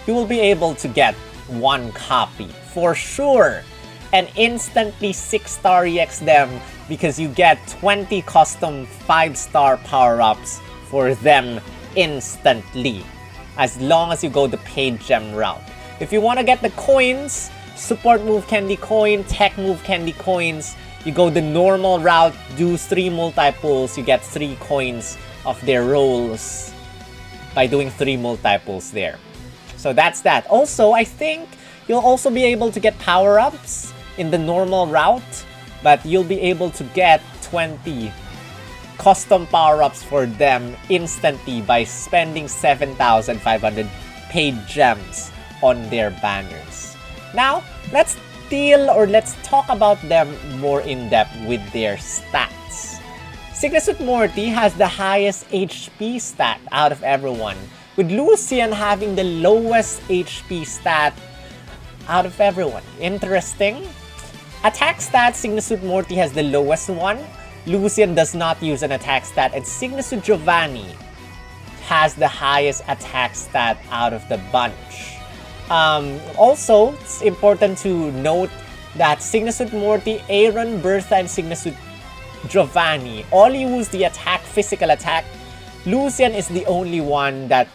you will be able to get 1 copy for sure. And instantly 6-star EX them because you get 20 custom 5-star power-ups for them instantly, as long as you go the paid gem route. If you want to get the coins, support move candy coin, tech move candy coins, you go the normal route, do 3 multi-pulls, you get 3 coins of their rolls by doing 3 multi-pulls there. So that's that. Also, I think you'll also be able to get power-ups in the normal route, but you'll be able to get 20 custom power-ups for them instantly by spending 7,500 paid gems on their banners. Now, let's talk about them more in depth with their stats. SYGNA Morty has the highest HP stat out of everyone. with Lucian having the lowest HP stat out of everyone. Interesting. Attack stat, SYGNA Morty has the lowest one. Lucian does not use an attack stat, and SYGNA Giovanni has the highest attack stat out of the bunch. Also, it's important to note that SYGNA Morty, Aaron, Bertha, and SYGNA Giovanni all use the attack, physical attack. Lucian is the only one that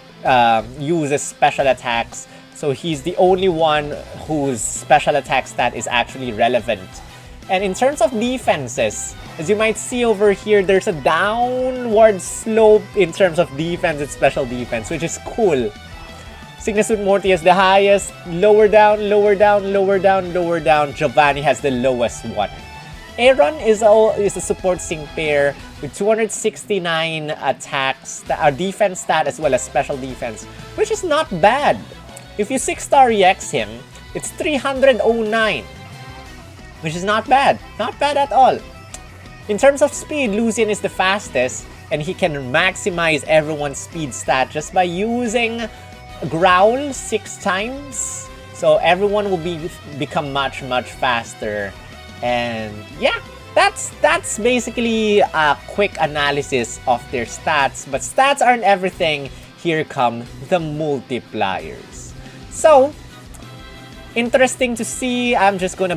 uses special attacks, so he's the only one whose special attack stat is actually relevant. And in terms of defenses, as you might see over here, there's a downward slope in terms of defense and special defense, which is cool. SYGNA Morty has the highest, lower down, lower down, lower down, lower down. Giovanni has the lowest one. Aaron is a support sync pair with 269 attacks, defense stat as well as special defense, which is not bad. If you 6-star EX him, it's 309, which is not bad. Not bad at all. In terms of speed, Lucian is the fastest, and he can maximize everyone's speed stat just by using Growl 6 times. So everyone will become much faster. And yeah, that's basically a quick analysis of their stats. But stats aren't everything. Here come the multipliers. So interesting to see. I'm just gonna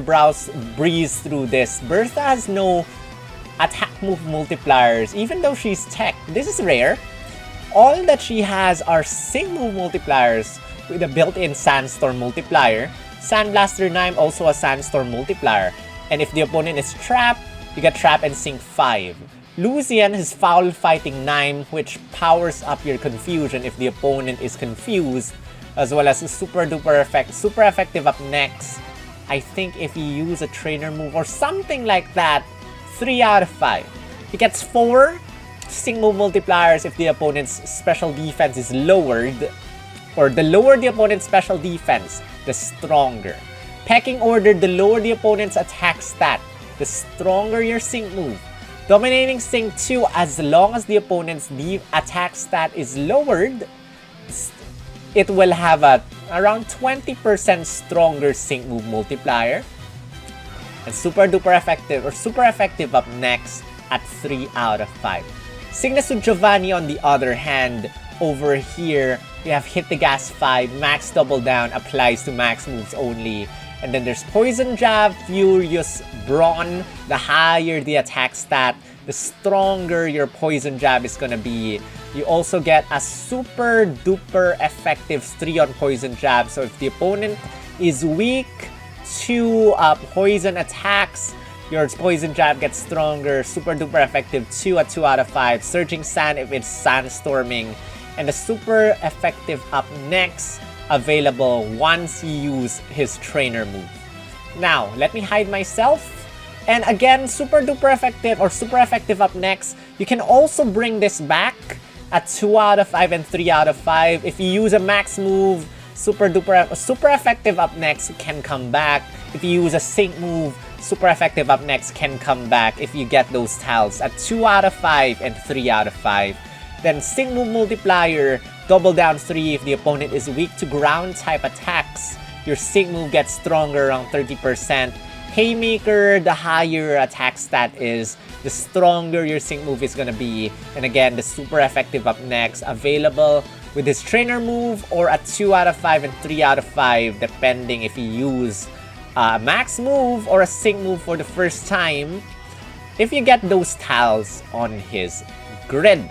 breeze through this. Bertha has no attack move multipliers, even though she's tech. This is rare. All that she has are sync move multipliers with a built-in Sandstorm multiplier. Sandblaster 9 also a Sandstorm multiplier. And if the opponent is trapped, you get Trap and Sync 5. Lucian has Foul Fighting 9, which powers up your confusion if the opponent is confused, as well as a super effective up next. I think if you use a trainer move or something like that, 3 out of 5. He gets 4 sync move multipliers if the opponent's special defense is lowered, or the lower the opponent's special defense, the stronger. Pecking order, the lower the opponent's attack stat, the stronger your sync move. Dominating sync 2, as long as the opponent's attack stat is lowered, it will have a around 20% stronger sync move multiplier. And super effective up next at 3 out of 5. SYGNA Giovanni, on the other hand, over here, we have Hit the Gas 5, Max Double Down applies to max moves only. And then there's Poison Jab, Furious, Brawn. The higher the attack stat, the stronger your Poison Jab is gonna be. You also get a super duper effective 3 on Poison Jab. So if the opponent is weak to poison attacks, your Poison Jab gets stronger. Super duper effective 2 at 2 out of 5. Surging Sand if it's Sandstorming. And the super effective up next, available once you use his trainer move. Now, let me hide myself. And again, super duper effective or super effective up next. You can also bring this back at 2 out of 5 and 3 out of 5. If you use a max move, super effective up next can come back. If you use a sync move, super effective up next can come back if you get those tiles at 2 out of 5 and 3 out of 5. Then sync move multiplier, double down 3 if the opponent is weak to ground type attacks. Your sync move gets stronger around 30%. Haymaker, the higher attack stat is, the stronger your sync move is gonna be. And again, the super effective up next, available with his trainer move or at 2 out of 5 and 3 out of 5, depending if you use a max move or a sync move for the first time, if you get those tiles on his grid.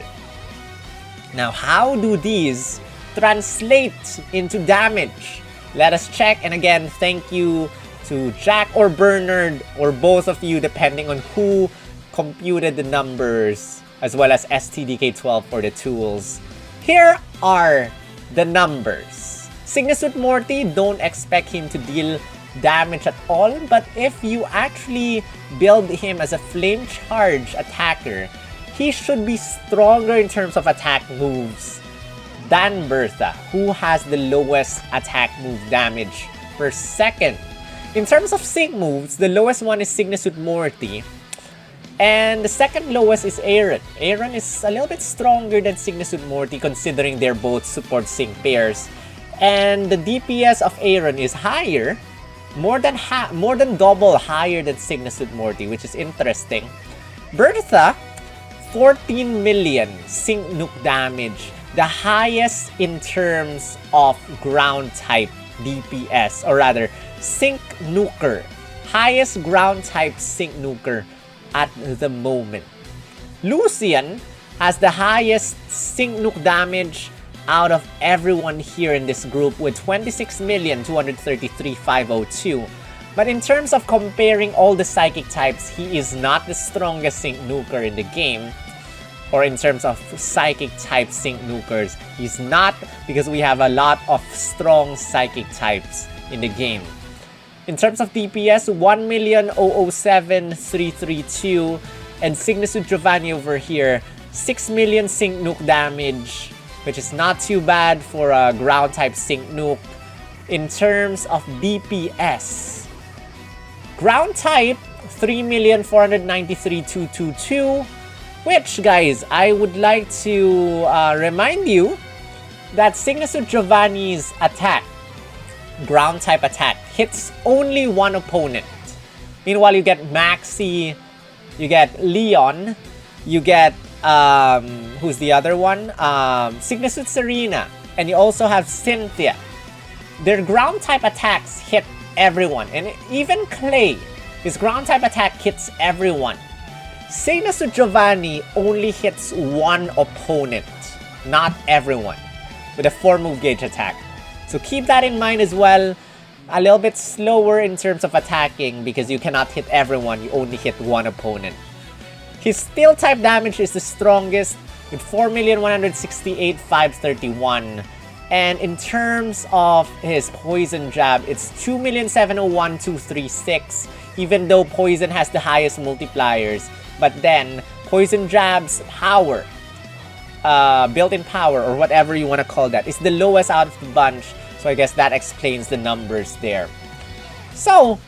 Now, how do these translate into damage? Let us check. And again, thank you to Jack or Bernard, or both of you, depending on who computed the numbers, as well as STDK12 for the tools. Here are the numbers. SYGNA Morty, don't expect him to deal damage at all, but if you actually build him as a flame charge attacker, he should be stronger in terms of attack moves than Bertha, who has the lowest attack move damage per second. In terms of sync moves, the lowest one is SYGNA Morty. And the second lowest is Aaron. Aaron is a little bit stronger than SYGNA Sud Morty considering they're both support sync pairs. And the DPS of Aaron is higher, more than double higher than SYGNA Sud Morty, which is interesting. Bertha, 14 million sync nuke damage, the highest in terms of ground type DPS, or rather, sync nuker. Highest ground type sync nuker at the moment. Lucian has the highest sync nuke damage out of everyone here in this group with 26,233,502. But in terms of comparing all the psychic types, he is not the strongest sync nuker in the game. Or in terms of psychic type sync nukers, he's not, because we have a lot of strong psychic types in the game. In terms of DPS, 1,007,332, and SYGNA Sud Giovanni over here, 6 million sync nuke damage, which is not too bad for a ground type sync nuke. In terms of DPS, ground type 3,493,222, which, guys, I would like to remind you that SYGNA Sud Giovanni's attack, ground type attack, hits only one opponent. Meanwhile, you get Maxi, you get Leon, you get who's the other one? SYGNA Sud Serena, and you also have Cynthia. Their ground type attacks hit everyone, and even Clay, his ground type attack hits everyone. SYGNA Sud Giovanni only hits one opponent, not everyone, with a 4-move gauge attack. So keep that in mind as well. A little bit slower in terms of attacking because you cannot hit everyone, you only hit one opponent. His steel type damage is the strongest with 4,168,531. And in terms of his poison jab, it's 2,701,236, even though poison has the highest multipliers. But then, poison jab's power, built-in power, or whatever you want to call that, is the lowest out of the bunch. So I guess that explains the numbers there. So,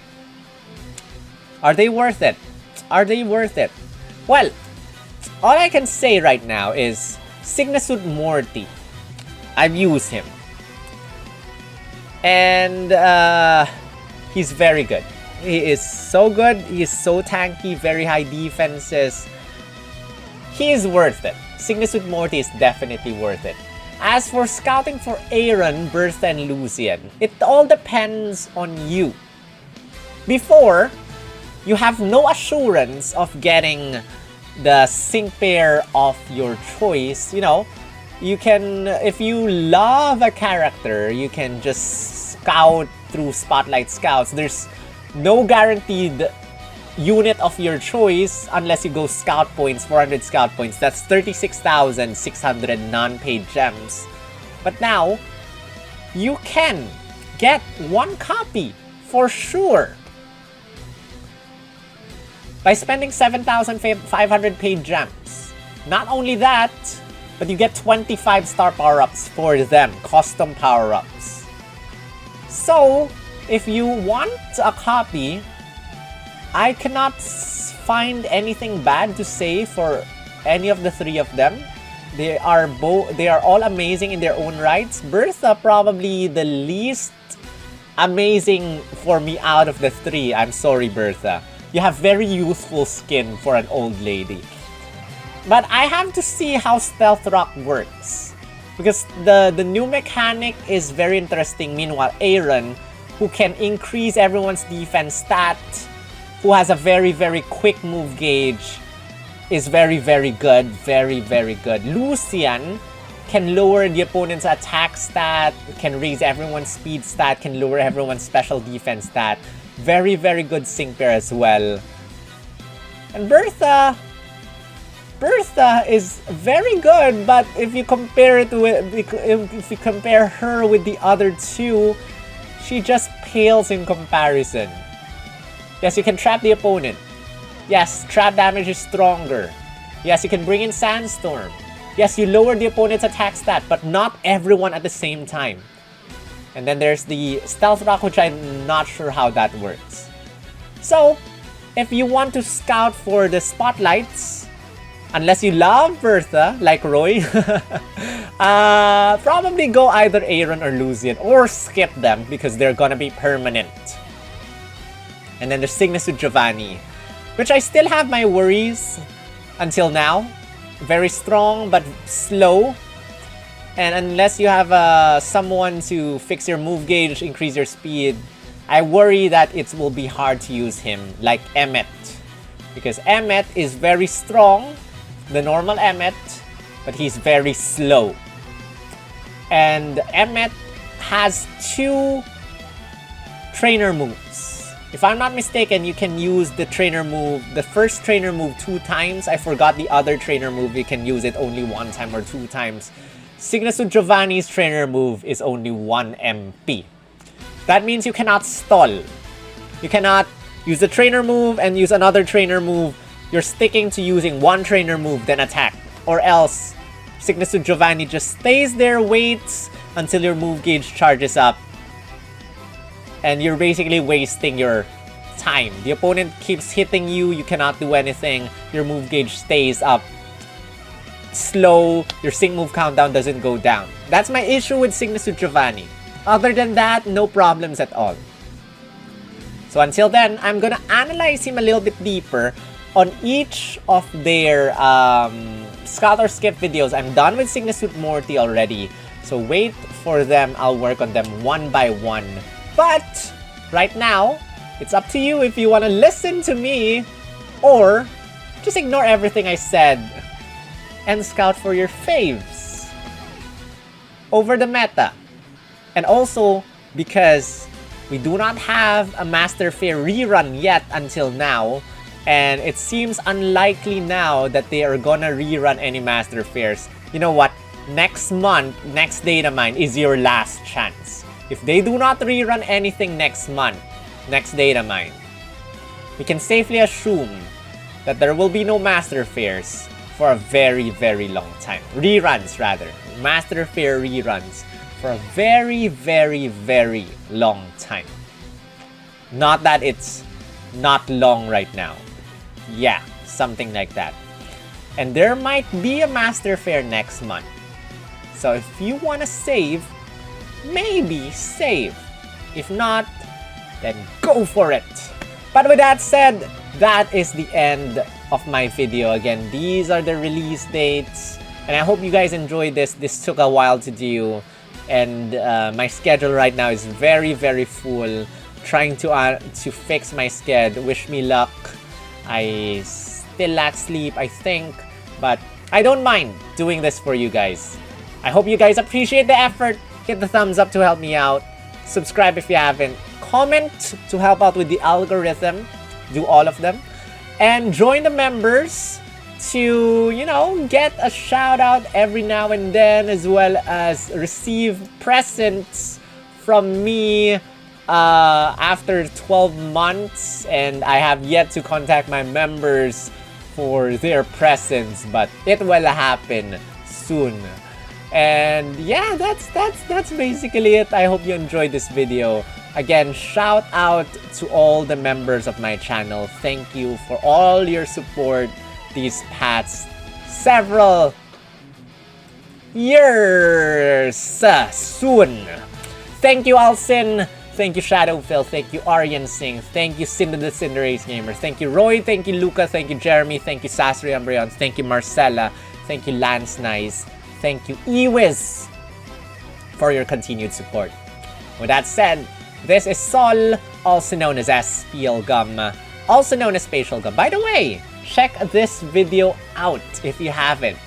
are they worth it? Are they worth it? Well, all I can say right now is SYGNA Sud Morty. I've used him. And he's very good. He is so good. He is so tanky, very high defenses. He is worth it. SYGNA Sud Morty is definitely worth it. As for scouting for Aaron, Bertha, and Lucian, it all depends on you. Before, you have no assurance of getting the sync pair of your choice. You know, you can, if you love a character, you can just scout through Spotlight Scouts. There's no guaranteed unit of your choice unless you go scout points, 400 scout points. That's 36,600 non-paid gems. But now, you can get one copy for sure by spending 7,500 paid gems. Not only that, but you get 25 star power-ups for them, custom power-ups. So, if you want a copy, I cannot find anything bad to say for any of the three of them. They are all amazing in their own rights. Bertha probably the least amazing for me out of the three. I'm sorry, Bertha. You have very youthful skin for an old lady. But I have to see how Stealth Rock works, because the new mechanic is very interesting. Meanwhile, Aaron, who can increase everyone's defense stat, who has a very, very quick move gauge, is very, very good. Very, very good. Lucian can lower the opponent's attack stat, can raise everyone's speed stat, can lower everyone's special defense stat. Very, very good sync pair as well. And Bertha is very good, but if you compare it with, if you compare her with the other two, she just pales in comparison. Yes, you can trap the opponent. Yes, trap damage is stronger. Yes, you can bring in Sandstorm. Yes, you lower the opponent's attack stat, but not everyone at the same time. And then there's the Stealth Rock, which I'm not sure how that works. So, if you want to scout for the spotlights, unless you love Bertha, like Roy, probably go either Aaron or Lucian, or skip them because they're gonna be permanent. And then there's SYGNA Giovanni, which I still have my worries until now. Very strong but slow. And unless you have someone to fix your move gauge, increase your speed, I worry that it will be hard to use him, like Emmet. Because Emmet is very strong, the normal Emmet, but he's very slow. And Emmet has 2 trainer moves. If I'm not mistaken, you can use the trainer move, the first trainer move 2 times. I forgot the other trainer move, you can use it only 1 time or 2 times. SYGNA Giovanni's trainer move is only 1 MP. That means you cannot stall. You cannot use the trainer move and use another trainer move. You're sticking to using 1 trainer move, then attack. Or else, SYGNA Giovanni just stays there, waits until your move gauge charges up. And you're basically wasting your time. The opponent keeps hitting you, you cannot do anything. Your move gauge stays up. Slow, your sync move countdown doesn't go down. That's my issue with SYGNA Giovanni. Other than that, no problems at all. So until then, I'm gonna analyze him a little bit deeper on each of their scout or skip videos. I'm done with SYGNA Morty already. So wait for them, I'll work on them one by one. But right now, it's up to you if you wanna listen to me or just ignore everything I said and scout for your faves over the meta. And also, because we do not have a Master Fair rerun yet until now, and it seems unlikely now that they are gonna rerun any Master Fairs. You know what? Next month, next DATAMINE is your last chance. If they do not rerun anything next month, next DATAMINE, we can safely assume that there will be no Master Fairs for a very, very long time. Reruns, rather. Master Fair reruns for a very, very, very long time. Not that it's not long right now. Yeah, something like that. And there might be a Master Fair next month. So if you want to save, maybe save. If not, then go for it. But with that said, that is the end of my video. Again, these are the release dates. And I hope you guys enjoyed this. This took a while to do. And my schedule right now is very, very full. Trying to fix my schedule. Wish me luck. I still lack sleep, I think. But I don't mind doing this for you guys. I hope you guys appreciate the effort. Hit the thumbs up to help me out. Subscribe if you haven't. Comment to help out with the algorithm. Do all of them. And join the members to, you know, get a shout out every now and then, as well as receive presents from me after 12 months. And I have yet to contact my members for their presents, but it will happen soon. And yeah, that's basically it. I hope you enjoyed this video. Again, shout out to all the members of my channel. Thank you for all your support these past several years soon. Thank you, Alcin. Thank you, Shadowphil. Thank you, Aryan Singh. Thank you, Sinnoh the Cinderace Gamer. Thank you, Roy. Thank you, Luca. Thank you, Jeremy. Thank you, Sasri Ambrions. Thank you, Marcella. Thank you, Lance Nice. Thank you, Ewiz, for your continued support. With that said, this is Sol, also known as SPLGum, also known as Spatial Gum. By the way, check this video out if you haven't,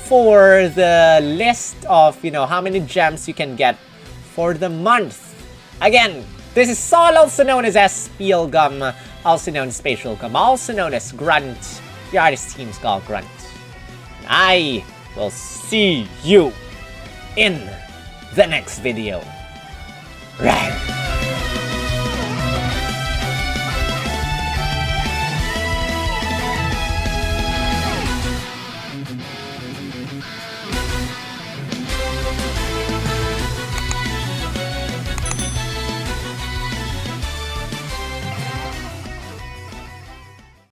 for the list of, you know, how many gems you can get for the month. Again, this is Sol, also known as SPLGum, also known as Spatial Gum, also known as Grunt. The artist team's called Grunt. I will see you in the next video. Right.